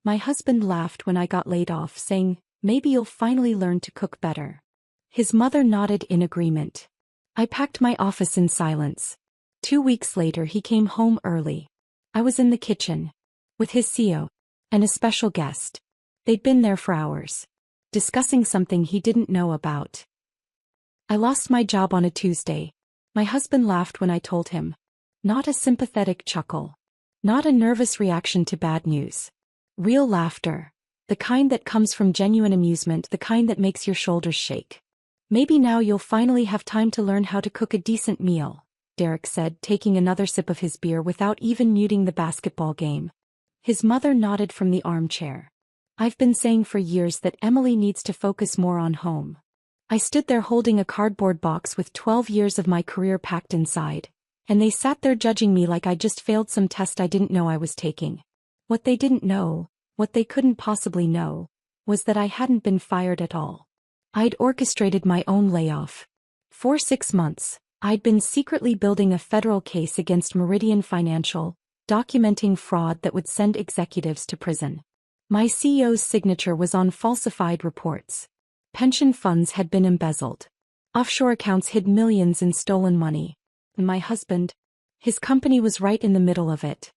My husband laughed when I got laid off, saying, "Maybe you'll finally learn to cook better." His mother nodded in agreement. I packed my office in silence. 2 weeks later he came home early. I was in the kitchen, with his CEO, and a special guest. They'd been there for hours, discussing something he didn't know about. I lost my job on a Tuesday. My husband laughed when I told him. Not a sympathetic chuckle. Not a nervous reaction to bad news. Real laughter. The kind that comes from genuine amusement, the kind that makes your shoulders shake. "Maybe now you'll finally have time to learn how to cook a decent meal," Derek said, taking another sip of his beer without even muting the basketball game. His mother nodded from the armchair. "I've been saying for years that Emily needs to focus more on home." I stood there holding a cardboard box with 12 years of my career packed inside, and they sat there judging me like I just failed some test I didn't know I was taking. What they didn't know, what they couldn't possibly know, was that I hadn't been fired at all. I'd orchestrated my own layoff. For 6 months, I'd been secretly building a federal case against Meridian Financial, documenting fraud that would send executives to prison. My CEO's signature was on falsified reports. Pension funds had been embezzled. Offshore accounts hid millions in stolen money. And my husband, his company was right in the middle of it.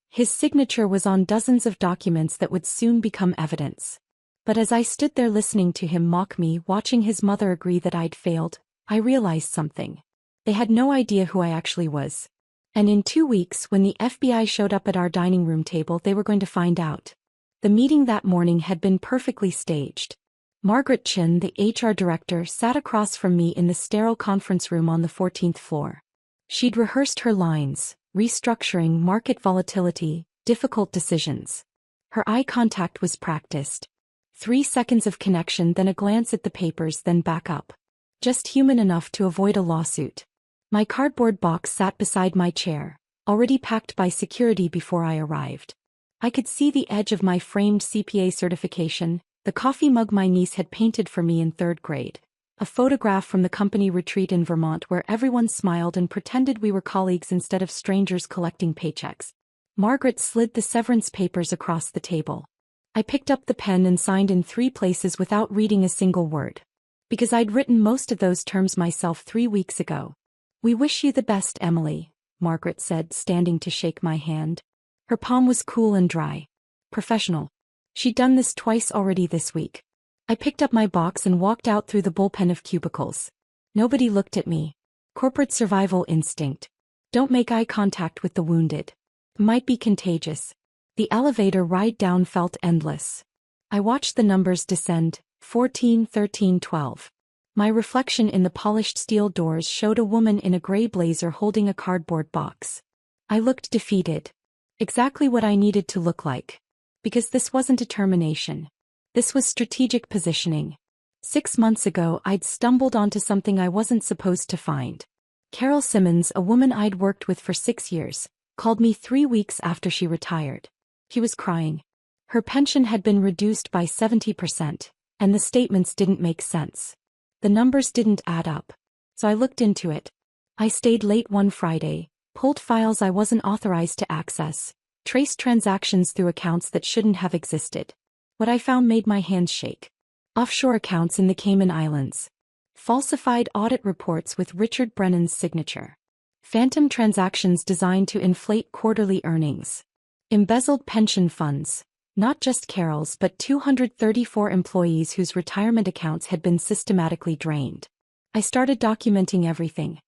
His signature was on dozens of documents that would soon become evidence. But as I stood there listening to him mock me, watching his mother agree that I'd failed, I realized something. They had no idea who I actually was. And in 2 weeks, when the FBI showed up at our dining room table, they were going to find out. The meeting that morning had been perfectly staged. Margaret Chin, the HR director, sat across from me in the sterile conference room on the 14th floor. She'd rehearsed her lines: restructuring, market volatility, difficult decisions. Her eye contact was practiced. 3 seconds of connection, then a glance at the papers, then back up. Just human enough to avoid a lawsuit. My cardboard box sat beside my chair, already packed by security before I arrived. I could see the edge of my framed CPA certification, the coffee mug my niece had painted for me in 3rd grade, a photograph from the company retreat in Vermont where everyone smiled and pretended we were colleagues instead of strangers collecting paychecks. Margaret slid the severance papers across the table. I picked up the pen and signed in 3 places without reading a single word. Because I'd written most of those terms myself 3 weeks ago. "We wish you the best, Emily," Margaret said, standing to shake my hand. Her palm was cool and dry. Professional. She'd done this twice already this week. I picked up my box and walked out through the bullpen of cubicles. Nobody looked at me. Corporate survival instinct. Don't make eye contact with the wounded. Might be contagious. The elevator ride down felt endless. I watched the numbers descend: 14, 13, 12. My reflection in the polished steel doors showed a woman in a gray blazer holding a cardboard box. I looked defeated. Exactly what I needed to look like. Because this wasn't a termination. This was strategic positioning. 6 months ago, I'd stumbled onto something I wasn't supposed to find. Carol Simmons, a woman I'd worked with for 6 years, called me 3 weeks after she retired. She was crying. Her pension had been reduced by 70%, and the statements didn't make sense. The numbers didn't add up. So I looked into it. I stayed late one Friday, pulled files I wasn't authorized to access, traced transactions through accounts that shouldn't have existed. What I found made my hands shake. Offshore accounts in the Cayman Islands. Falsified audit reports with Richard Brennan's signature. Phantom transactions designed to inflate quarterly earnings. Embezzled pension funds. Not just Carol's but 234 employees whose retirement accounts had been systematically drained. I started documenting everything.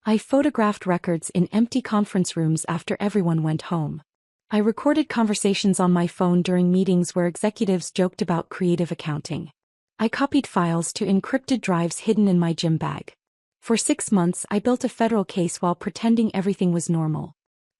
I photographed records in empty conference rooms after everyone went home. I recorded conversations on my phone during meetings where executives joked about creative accounting. I copied files to encrypted drives hidden in my gym bag. For 6 months, I built a federal case while pretending everything was normal.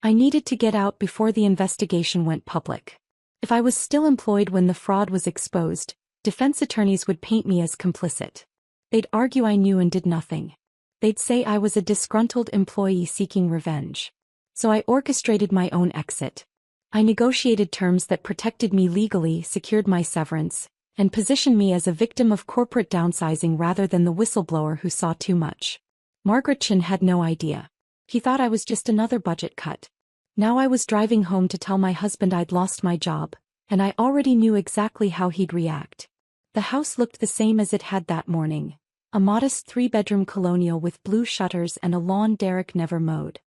I needed to get out before the investigation went public. If I was still employed when the fraud was exposed, defense attorneys would paint me as complicit. They'd argue I knew and did nothing. They'd say I was a disgruntled employee seeking revenge. So I orchestrated my own exit. I negotiated terms that protected me legally, secured my severance, and positioned me as a victim of corporate downsizing rather than the whistleblower who saw too much. Margaret Chin had no idea. He thought I was just another budget cut. Now I was driving home to tell my husband I'd lost my job, and I already knew exactly how he'd react. The house looked the same as it had that morning. A modest 3-bedroom colonial with blue shutters and a lawn Derek never mowed.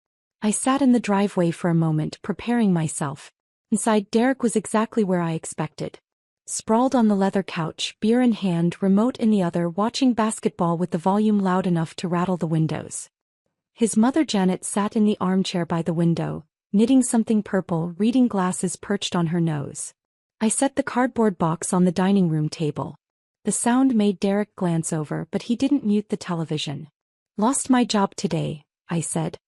I sat in the driveway for a moment, preparing myself. Inside, Derek was exactly where I expected. Sprawled on the leather couch, beer in hand, remote in the other, watching basketball with the volume loud enough to rattle the windows. His mother Janet sat in the armchair by the window, knitting something purple, reading glasses perched on her nose. I set the cardboard box on the dining room table. The sound made Derek glance over, but he didn't mute the television. "Lost my job today," I said.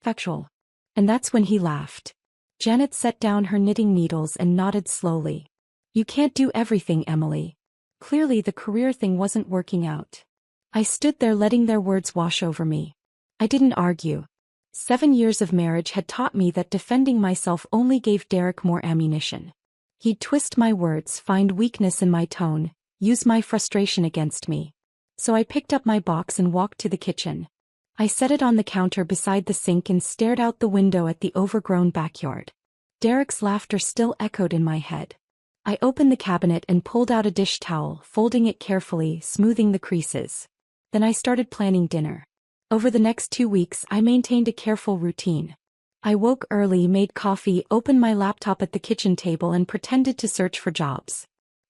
Factual. And that's when he laughed. Janet set down her knitting needles and nodded slowly. "You can't do everything, Emily." Clearly the career thing wasn't working out. I stood there letting their words wash over me. I didn't argue. 7 years of marriage had taught me that defending myself only gave Derek more ammunition. He'd twist my words, find weakness in my tone, use my frustration against me. So I picked up my box and walked to the kitchen. I set it on the counter beside the sink and stared out the window at the overgrown backyard. Derek's laughter still echoed in my head. I opened the cabinet and pulled out a dish towel, folding it carefully, smoothing the creases. Then I started planning dinner. Over the next 2 weeks I maintained a careful routine. I woke early, made coffee, opened my laptop at the kitchen table and pretended to search for jobs.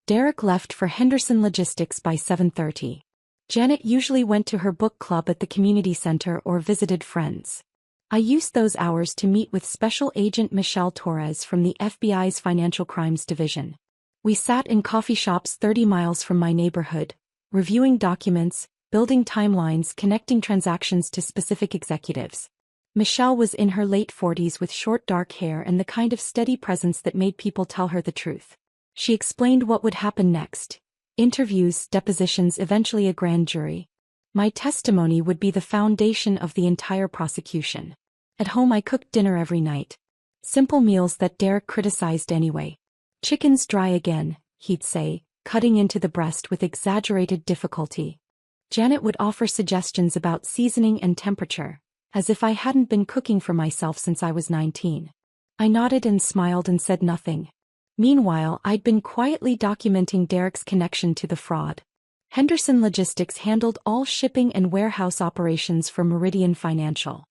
Derek left for Henderson Logistics by 7:30. Janet usually went to her book club at the community center or visited friends. I used those hours to meet with Special Agent Michelle Torres from the FBI's Financial Crimes Division. We sat in coffee shops 30 miles from my neighborhood, reviewing documents, building timelines, connecting transactions to specific executives. Michelle was in her late 40s with short dark hair and the kind of steady presence that made people tell her the truth. She explained what would happen next. Interviews, depositions, eventually a grand jury. My testimony would be the foundation of the entire prosecution. At home I cooked dinner every night. Simple meals that Derek criticized anyway. "Chicken's dry again," he'd say, cutting into the breast with exaggerated difficulty. Janet would offer suggestions about seasoning and temperature, as if I hadn't been cooking for myself since I was 19. I nodded and smiled and said nothing. Meanwhile, I'd been quietly documenting Derek's connection to the fraud. Henderson Logistics handled all shipping and warehouse operations for Meridian Financial.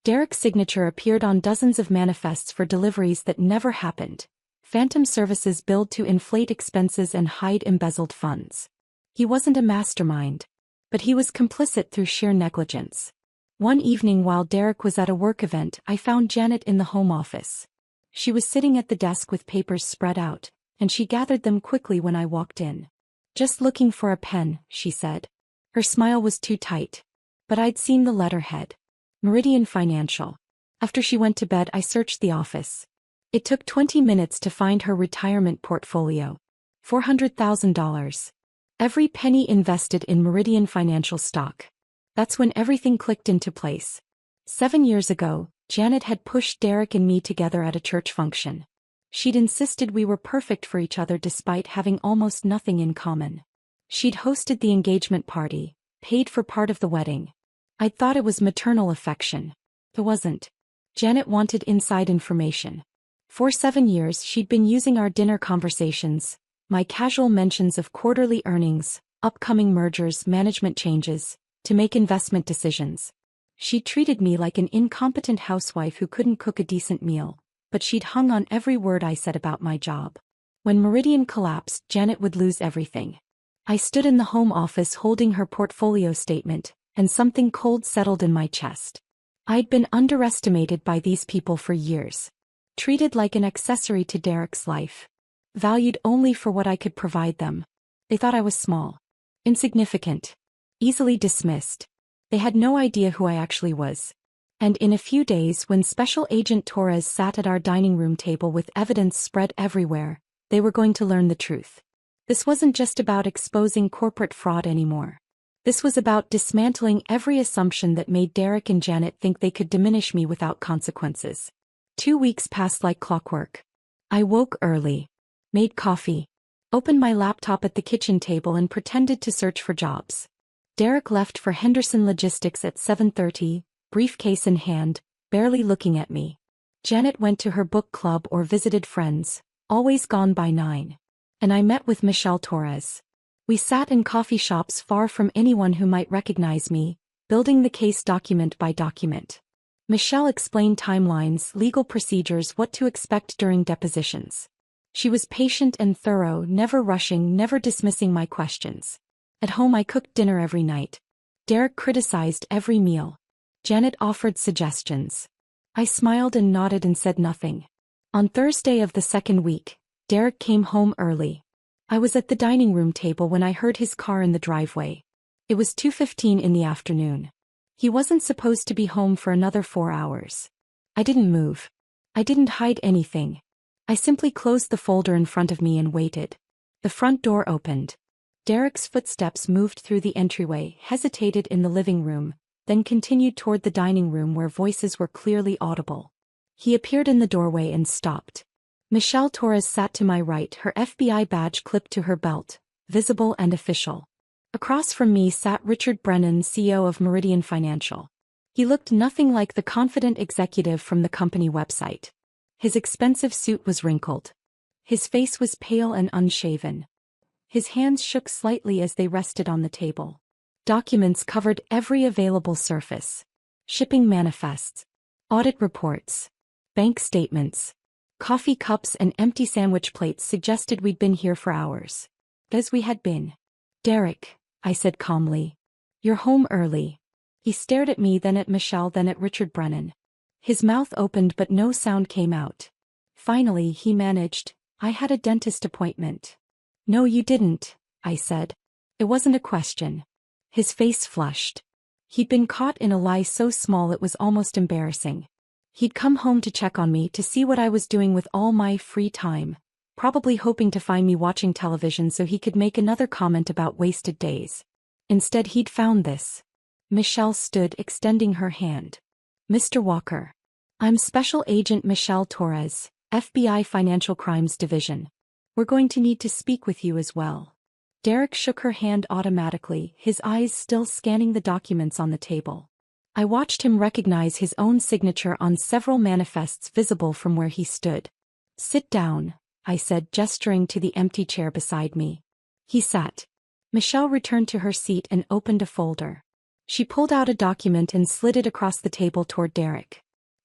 Derek's signature appeared on dozens of manifests for deliveries that never happened. Phantom services billed to inflate expenses and hide embezzled funds. He wasn't a mastermind, but he was complicit through sheer negligence. One evening while Derek was at a work event, I found Janet in the home office. She was sitting at the desk with papers spread out, and she gathered them quickly when I walked in. "Just looking for a pen," she said. Her smile was too tight. But I'd seen the letterhead. Meridian Financial. After she went to bed, I searched the office. It took 20 minutes to find her retirement portfolio. $400,000. Every penny invested in Meridian Financial stock. That's when everything clicked into place. 7 years ago, Janet had pushed Derek and me together at a church function. She'd insisted we were perfect for each other despite having almost nothing in common. She'd hosted the engagement party, paid for part of the wedding. I'd thought it was maternal affection. It wasn't. Janet wanted inside information. For 7 years she'd been using our dinner conversations, my casual mentions of quarterly earnings, upcoming mergers, management changes, to make investment decisions. She treated me like an incompetent housewife who couldn't cook a decent meal, but she'd hung on every word I said about my job. When Meridian collapsed, Janet would lose everything. I stood in the home office holding her portfolio statement, and something cold settled in my chest. I'd been underestimated by these people for years. Treated like an accessory to Derek's life. Valued only for what I could provide them. They thought I was small. Insignificant. Easily dismissed. They had no idea who I actually was. And in a few days, when Special Agent Torres sat at our dining room table with evidence spread everywhere, they were going to learn the truth. This wasn't just about exposing corporate fraud anymore. This was about dismantling every assumption that made Derek and Janet think they could diminish me without consequences. 2 weeks passed like clockwork. I woke early, made coffee, opened my laptop at the kitchen table and pretended to search for jobs. Derek left for Henderson Logistics at 7:30, briefcase in hand, barely looking at me. Janet went to her book club or visited friends, always gone by 9. And I met with Michelle Torres. We sat in coffee shops far from anyone who might recognize me, building the case document by document. Michelle explained timelines, legal procedures, what to expect during depositions. She was patient and thorough, never rushing, never dismissing my questions. At home I cooked dinner every night. Derek criticized every meal. Janet offered suggestions. I smiled and nodded and said nothing. On Thursday of the second week, Derek came home early. I was at the dining room table when I heard his car in the driveway. It was 2:15 in the afternoon. He wasn't supposed to be home for another 4 hours. I didn't move. I didn't hide anything. I simply closed the folder in front of me and waited. The front door opened. Derek's footsteps moved through the entryway, hesitated in the living room, then continued toward the dining room where voices were clearly audible. He appeared in the doorway and stopped. Michelle Torres sat to my right, her FBI badge clipped to her belt, visible and official. Across from me sat Richard Brennan, CEO of Meridian Financial. He looked nothing like the confident executive from the company website. His expensive suit was wrinkled. His face was pale and unshaven. His hands shook slightly as they rested on the table. Documents covered every available surface. Shipping manifests, audit reports, bank statements, coffee cups and empty sandwich plates suggested we'd been here for hours. As we had been. Derek, I said calmly. You're home early. He stared at me, then at Michelle, then at Richard Brennan. His mouth opened but no sound came out. Finally he managed, I had a dentist appointment. No, you didn't, I said. It wasn't a question. His face flushed. He'd been caught in a lie so small it was almost embarrassing. He'd come home to check on me, to see what I was doing with all my free time, probably hoping to find me watching television so he could make another comment about wasted days. Instead he'd found this. Michelle stood, extending her hand. Mr. Walker. I'm Special Agent Michelle Torres, FBI Financial Crimes Division. We're going to need to speak with you as well. Derek shook her hand automatically, his eyes still scanning the documents on the table. I watched him recognize his own signature on several manifests visible from where he stood. Sit down, I said, gesturing to the empty chair beside me. He sat. Michelle returned to her seat and opened a folder. She pulled out a document and slid it across the table toward Derek.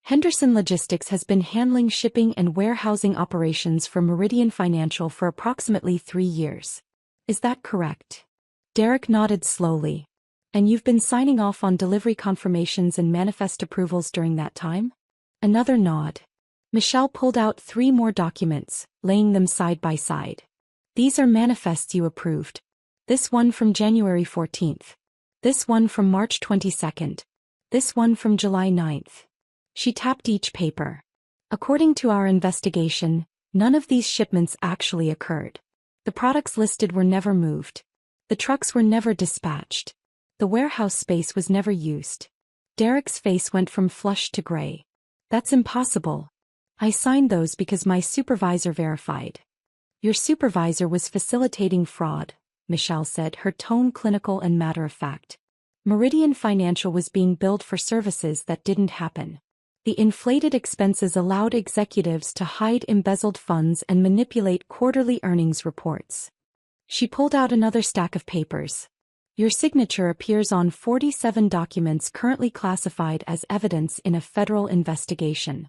Henderson Logistics has been handling shipping and warehousing operations for Meridian Financial for approximately 3 years. Is that correct? Derek nodded slowly. And you've been signing off on delivery confirmations and manifest approvals during that time? Another nod. Michelle pulled out 3 more documents, laying them side by side. These are manifests you approved. This one from January 14th. This one from March 22nd. This one from July 9th. She tapped each paper. According to our investigation, none of these shipments actually occurred. The products listed were never moved. The trucks were never dispatched. The warehouse space was never used. Derek's face went from flushed to gray. That's impossible. I signed those because my supervisor verified. Your supervisor was facilitating fraud, Michelle said, her tone clinical and matter-of-fact. Meridian Financial was being billed for services that didn't happen. The inflated expenses allowed executives to hide embezzled funds and manipulate quarterly earnings reports. She pulled out another stack of papers. Your signature appears on 47 documents currently classified as evidence in a federal investigation.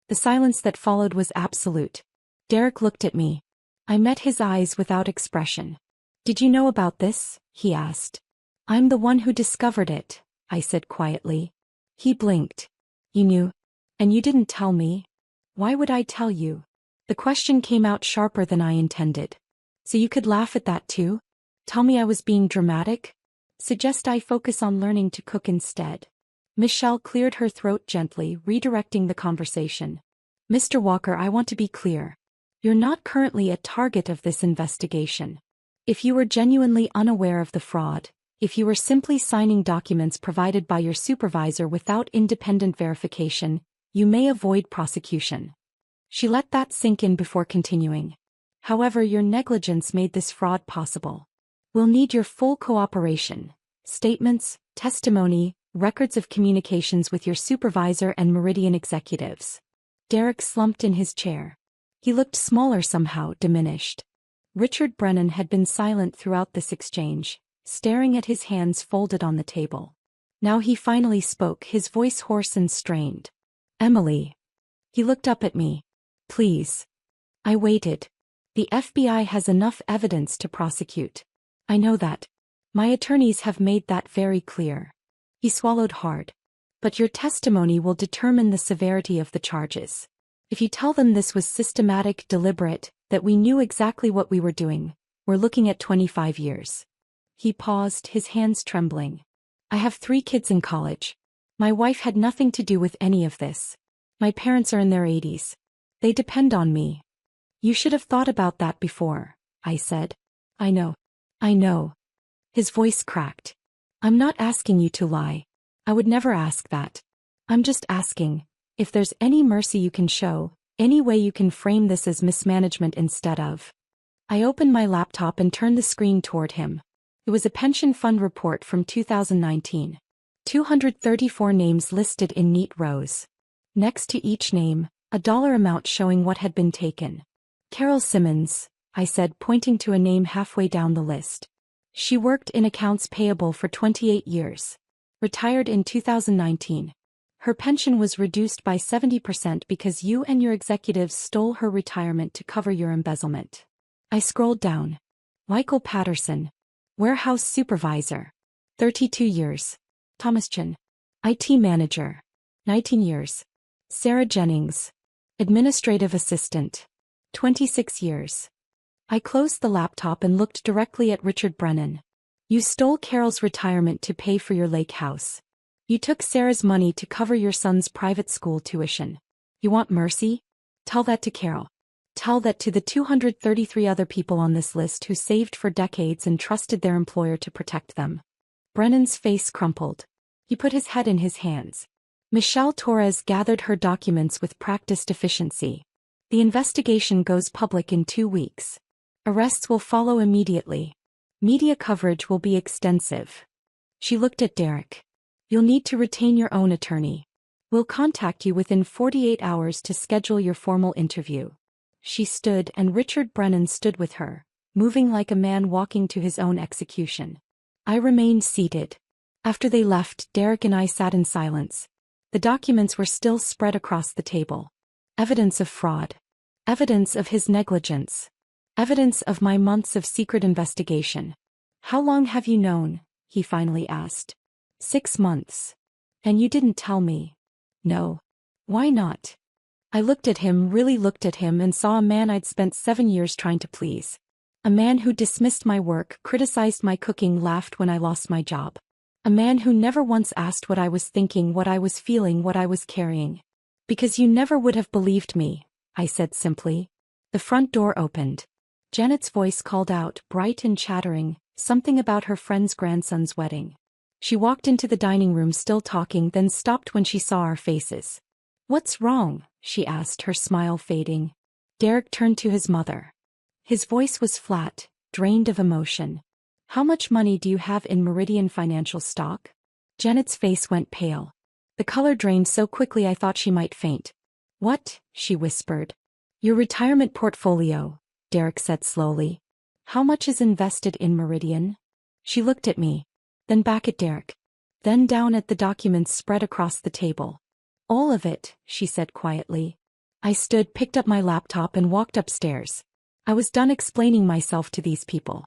The silence that followed was absolute. Derek looked at me. I met his eyes without expression. Did you know about this? He asked. I'm the one who discovered it, I said quietly. He blinked. You knew? And you didn't tell me? Why would I tell you? The question came out sharper than I intended. So you could laugh at that too? Tell me I was being dramatic? Suggest I focus on learning to cook instead? Michelle cleared her throat gently, redirecting the conversation. Mr. Walker, I want to be clear. You're not currently a target of this investigation. If you were genuinely unaware of the fraud, if you were simply signing documents provided by your supervisor without independent verification, you may avoid prosecution. She let that sink in before continuing. However, your negligence made this fraud possible. We'll need your full cooperation. Statements, testimony, records of communications with your supervisor and Meridian executives. Derek slumped in his chair. He looked smaller somehow, diminished. Richard Brennan had been silent throughout this exchange, staring at his hands folded on the table. Now he finally spoke, his voice hoarse and strained. "Emily." He looked up at me. "Please." I waited. "The FBI has enough evidence to prosecute. I know that. My attorneys have made that very clear." He swallowed hard. "But your testimony will determine the severity of the charges. If you tell them this was systematic, deliberate, that we knew exactly what we were doing, we're looking at 25 years. He paused, his hands trembling. "I have 3 kids in college. My wife had nothing to do with any of this. My parents are in their 80s. They depend on me." "You should have thought about that before," I said. I know. His voice cracked. "I'm not asking you to lie. I would never ask that. I'm just asking, if there's any mercy you can show, any way you can frame this as mismanagement instead of." I opened my laptop and turned the screen toward him. It was a pension fund report from 2019. 234 names listed in neat rows. Next to each name, a dollar amount showing what had been taken. "Carol Simmons," I said, pointing to a name halfway down the list. "She worked in accounts payable for 28 years. Retired in 2019. Her pension was reduced by 70% because you and your executives stole her retirement to cover your embezzlement." I scrolled down. "Michael Patterson. Warehouse supervisor. 32 years. Thomas Chin. IT manager. 19 years. Sarah Jennings. Administrative assistant. 26 years. I closed the laptop and looked directly at Richard Brennan. "You stole Carol's retirement to pay for your lake house. You took Sarah's money to cover your son's private school tuition. You want mercy? Tell that to Carol. Tell that to the 233 other people on this list who saved for decades and trusted their employer to protect them." Brennan's face crumpled. He put his head in his hands. Michelle Torres gathered her documents with practiced efficiency. "The investigation goes public in 2 weeks. Arrests will follow immediately. Media coverage will be extensive." She looked at Derek. "You'll need to retain your own attorney. We'll contact you within 48 hours to schedule your formal interview." She stood and Richard Brennan stood with her, moving like a man walking to his own execution. I remained seated. After they left, Derek and I sat in silence. The documents were still spread across the table. Evidence of fraud. Evidence of his negligence. Evidence of my months of secret investigation. "How long have you known?" he finally asked. 6 months. "And you didn't tell me?" "No." "Why not?" I looked at him, really looked at him, and saw a man I'd spent 7 years trying to please. A man who dismissed my work, criticized my cooking, laughed when I lost my job. A man who never once asked what I was thinking, what I was feeling, what I was carrying. "Because you never would have believed me," I said simply. The front door opened. Janet's voice called out, bright and chattering, something about her friend's grandson's wedding. She walked into the dining room still talking, then stopped when she saw our faces. "What's wrong?" she asked, her smile fading. Derek turned to his mother. His voice was flat, drained of emotion. "How much money do you have in Meridian Financial stock?" Janet's face went pale. The color drained so quickly I thought she might faint. "What?" she whispered. "Your retirement portfolio," Derek said slowly. "How much is invested in Meridian?" She looked at me, then back at Derek, then down at the documents spread across the table. "All of it," she said quietly. I stood, picked up my laptop and walked upstairs. I was done explaining myself to these people.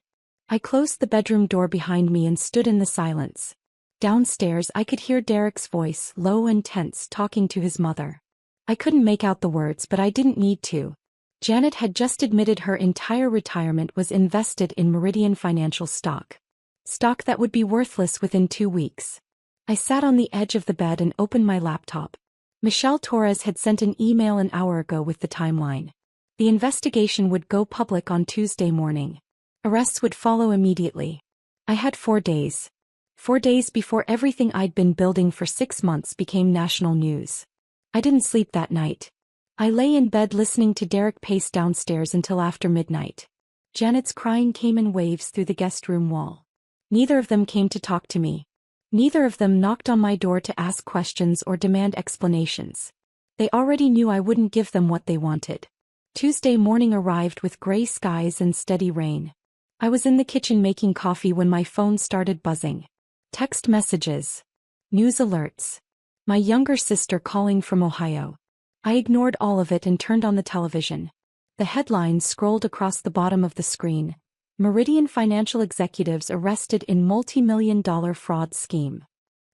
I closed the bedroom door behind me and stood in the silence. Downstairs I could hear Derek's voice, low and tense, talking to his mother. I couldn't make out the words, but I didn't need to. Janet had just admitted her entire retirement was invested in Meridian Financial stock. Stock that would be worthless within 2 weeks. I sat on the edge of the bed and opened my laptop. Michelle Torres had sent an email an hour ago with the timeline. The investigation would go public on Tuesday morning. Arrests would follow immediately. I had 4 days. 4 days before everything I'd been building for 6 months became national news. I didn't sleep that night. I lay in bed listening to Derek pace downstairs until after midnight. Janet's crying came in waves through the guest room wall. Neither of them came to talk to me. Neither of them knocked on my door to ask questions or demand explanations. They already knew I wouldn't give them what they wanted. Tuesday morning arrived with gray skies and steady rain. I was in the kitchen making coffee when my phone started buzzing. Text messages. News alerts. My younger sister calling from Ohio. I ignored all of it and turned on the television. The headlines scrolled across the bottom of the screen. Meridian financial executives arrested in multi-million-dollar fraud scheme.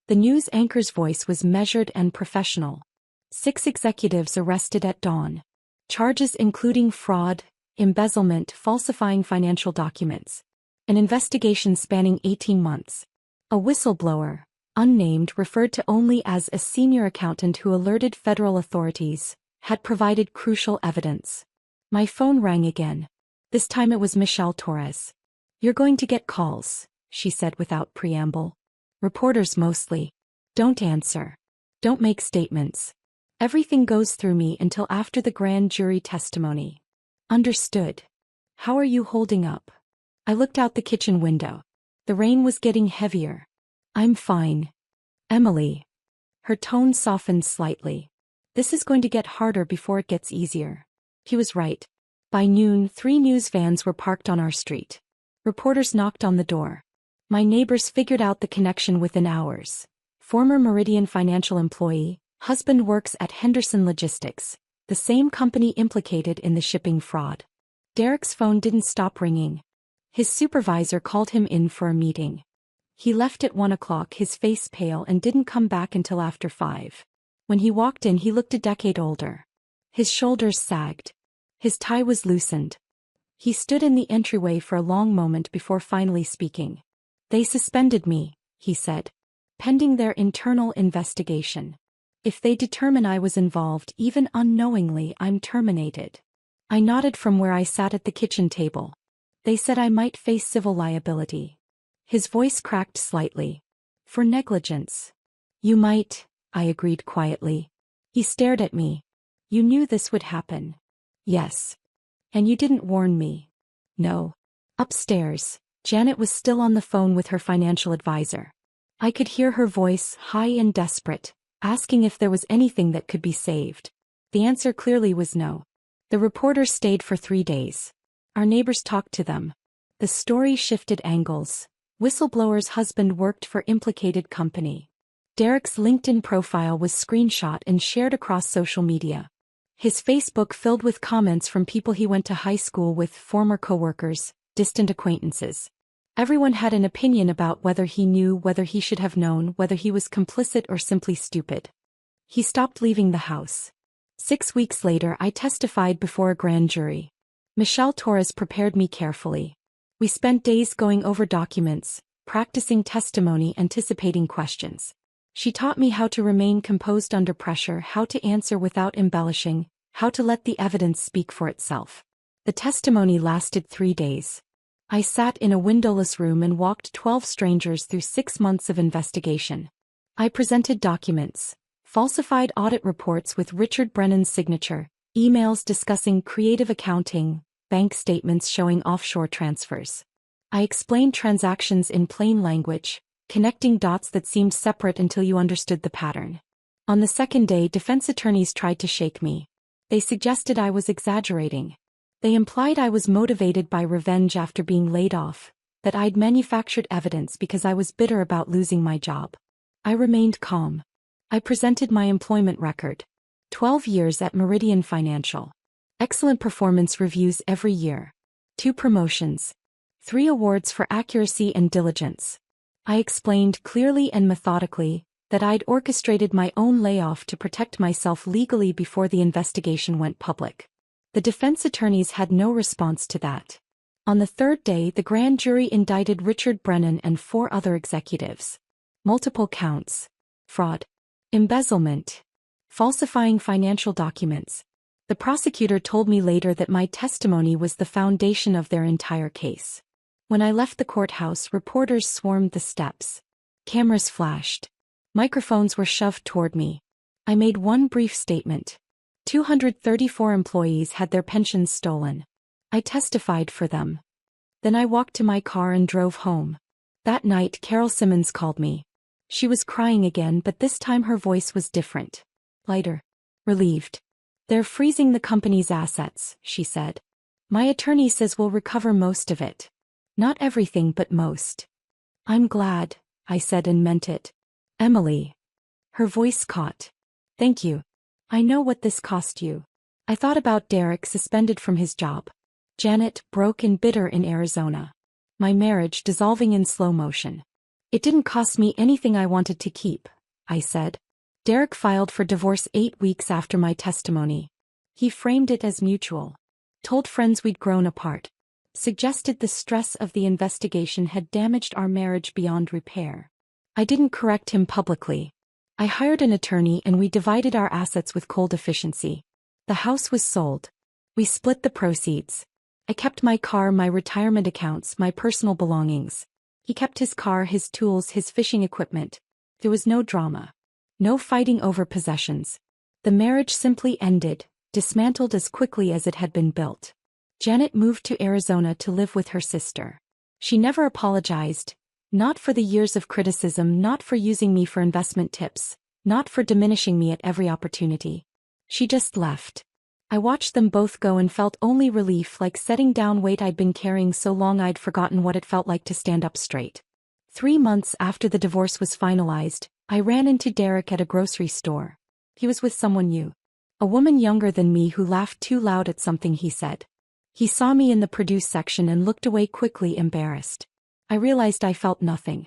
The news anchor's voice was measured and professional. 6 executives arrested at dawn. Charges including fraud, embezzlement, falsifying financial documents. An investigation spanning 18 months. A whistleblower, unnamed, referred to only as a senior accountant who alerted federal authorities, had provided crucial evidence. My phone rang again. This time it was Michelle Torres. "You're going to get calls," she said without preamble. "Reporters mostly. Don't answer. Don't make statements. Everything goes through me until after the grand jury testimony." "Understood. How are you holding up?" I looked out the kitchen window. The rain was getting heavier. "I'm fine. Emily." Her tone softened slightly. "This is going to get harder before it gets easier." He was right. By noon, 3 news vans were parked on our street. Reporters knocked on the door. My neighbors figured out the connection within hours. Former Meridian financial employee, husband works at Henderson Logistics, the same company implicated in the shipping fraud. Derek's phone didn't stop ringing. His supervisor called him in for a meeting. He left at 1 o'clock, his face pale, and didn't come back until after 5. When he walked in, he looked a decade older. His shoulders sagged. His tie was loosened. He stood in the entryway for a long moment before finally speaking. "They suspended me," he said. "Pending their internal investigation. If they determine I was involved, even unknowingly, I'm terminated." I nodded from where I sat at the kitchen table. "They said I might face civil liability." His voice cracked slightly. "For negligence." "You might," I agreed quietly. He stared at me. "You knew this would happen." "Yes." "And you didn't warn me." "No." Upstairs, Janet was still on the phone with her financial advisor. I could hear her voice, high and desperate, asking if there was anything that could be saved. The answer clearly was no. The reporters stayed for 3 days. Our neighbors talked to them. The story shifted angles. Whistleblower's husband worked for implicated company. Derek's LinkedIn profile was screenshot and shared across social media. His Facebook filled with comments from people he went to high school with, former coworkers, distant acquaintances. Everyone had an opinion about whether he knew, whether he should have known, whether he was complicit or simply stupid. He stopped leaving the house. 6 weeks later, I testified before a grand jury. Michelle Torres prepared me carefully. We spent days going over documents, practicing testimony, anticipating questions. She taught me how to remain composed under pressure, how to answer without embellishing, how to let the evidence speak for itself. The testimony lasted 3 days. I sat in a windowless room and walked 12 strangers through 6 months of investigation. I presented documents, falsified audit reports with Richard Brennan's signature, emails discussing creative accounting, bank statements showing offshore transfers. I explained transactions in plain language, connecting dots that seemed separate until you understood the pattern. On the second day, defense attorneys tried to shake me. They suggested I was exaggerating. They implied I was motivated by revenge after being laid off, that I'd manufactured evidence because I was bitter about losing my job. I remained calm. I presented my employment record. 12 years at Meridian Financial. Excellent performance reviews every year. 2 promotions. 3 awards for accuracy and diligence. I explained clearly and methodically that I'd orchestrated my own layoff to protect myself legally before the investigation went public. The defense attorneys had no response to that. On the 3rd day, the grand jury indicted Richard Brennan and 4 other executives. Multiple counts. Fraud. Embezzlement. Falsifying financial documents. The prosecutor told me later that my testimony was the foundation of their entire case. When I left the courthouse, reporters swarmed the steps. Cameras flashed. Microphones were shoved toward me. I made one brief statement. 234 employees had their pensions stolen. I testified for them. Then I walked to my car and drove home. That night, Carol Simmons called me. She was crying again, but this time her voice was different. Lighter. Relieved. They're freezing the company's assets, she said. My attorney says we'll recover most of it. Not everything, but most. I'm glad, I said and meant it. Emily. Her voice caught. Thank you. I know what this cost you. I thought about Derek suspended from his job. Janet, broke and bitter in Arizona. My marriage dissolving in slow motion. It didn't cost me anything I wanted to keep, I said. Derek filed for divorce 8 weeks after my testimony. He framed it as mutual. Told friends we'd grown apart. Suggested the stress of the investigation had damaged our marriage beyond repair. I didn't correct him publicly. I hired an attorney and we divided our assets with cold efficiency. The house was sold. We split the proceeds. I kept my car, my retirement accounts, my personal belongings. He kept his car, his tools, his fishing equipment. There was no drama. No fighting over possessions. The marriage simply ended, dismantled as quickly as it had been built. Janet moved to Arizona to live with her sister. She never apologized. Not for the years of criticism, not for using me for investment tips, not for diminishing me at every opportunity. She just left. I watched them both go and felt only relief, like setting down weight I'd been carrying so long I'd forgotten what it felt like to stand up straight. 3 months after the divorce was finalized, I ran into Derek at a grocery store. He was with someone new. A woman younger than me who laughed too loud at something he said. He saw me in the produce section and looked away quickly, embarrassed. I realized I felt nothing.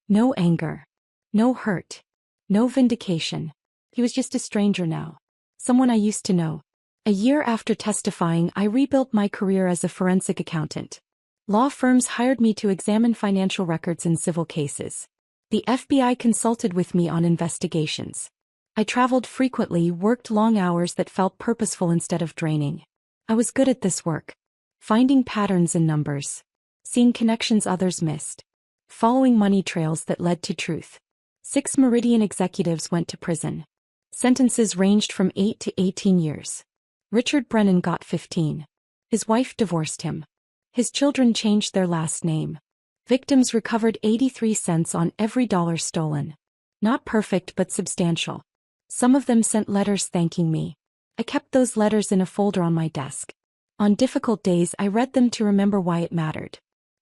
No anger. No hurt. No vindication. He was just a stranger now. Someone I used to know. A year after testifying, I rebuilt my career as a forensic accountant. Law firms hired me to examine financial records in civil cases. The FBI consulted with me on investigations. I traveled frequently, worked long hours that felt purposeful instead of draining. I was good at this work. Finding patterns in numbers. Seeing connections others missed. Following money trails that led to truth. 6 Meridian executives went to prison. Sentences ranged from 8 to 18 years. Richard Brennan got 15. His wife divorced him. His children changed their last name. Victims recovered 83 cents on every dollar stolen. Not perfect but substantial. Some of them sent letters thanking me. I kept those letters in a folder on my desk. On difficult days I read them to remember why it mattered.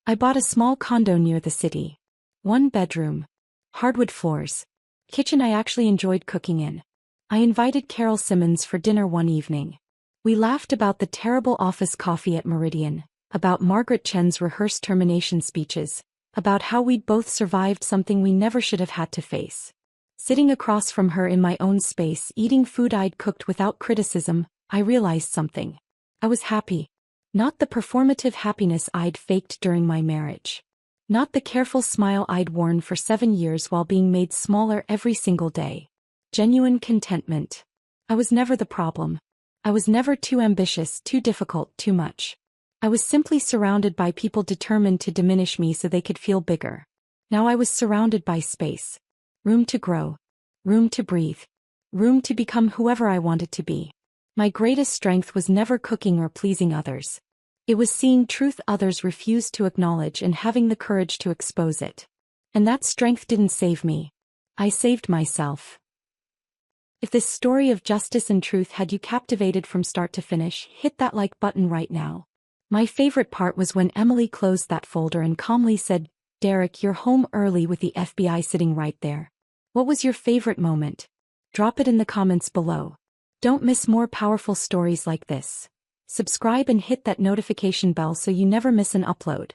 I bought a small condo near the city. 1 bedroom. Hardwood floors. Kitchen I actually enjoyed cooking in. I invited Carol Simmons for dinner one evening. We laughed about the terrible office coffee at Meridian, about Margaret Chen's rehearsed termination speeches, about how we'd both survived something we never should have had to face. Sitting across from her in my own space, eating food I'd cooked without criticism, I realized something. I was happy. Not the performative happiness I'd faked during my marriage. Not the careful smile I'd worn for 7 years while being made smaller every single day. Genuine contentment. I was never the problem. I was never too ambitious, too difficult, too much. I was simply surrounded by people determined to diminish me so they could feel bigger. Now I was surrounded by space. Room to grow. Room to breathe. Room to become whoever I wanted to be. My greatest strength was never cooking or pleasing others. It was seeing truth others refused to acknowledge and having the courage to expose it. And that strength didn't save me. I saved myself. If this story of justice and truth had you captivated from start to finish, hit that like button right now. My favorite part was when Emily closed that folder and calmly said, "Derek, you're home early," with the FBI sitting right there. What was your favorite moment? Drop it in the comments below. Don't miss more powerful stories like this. Subscribe and hit that notification bell so you never miss an upload.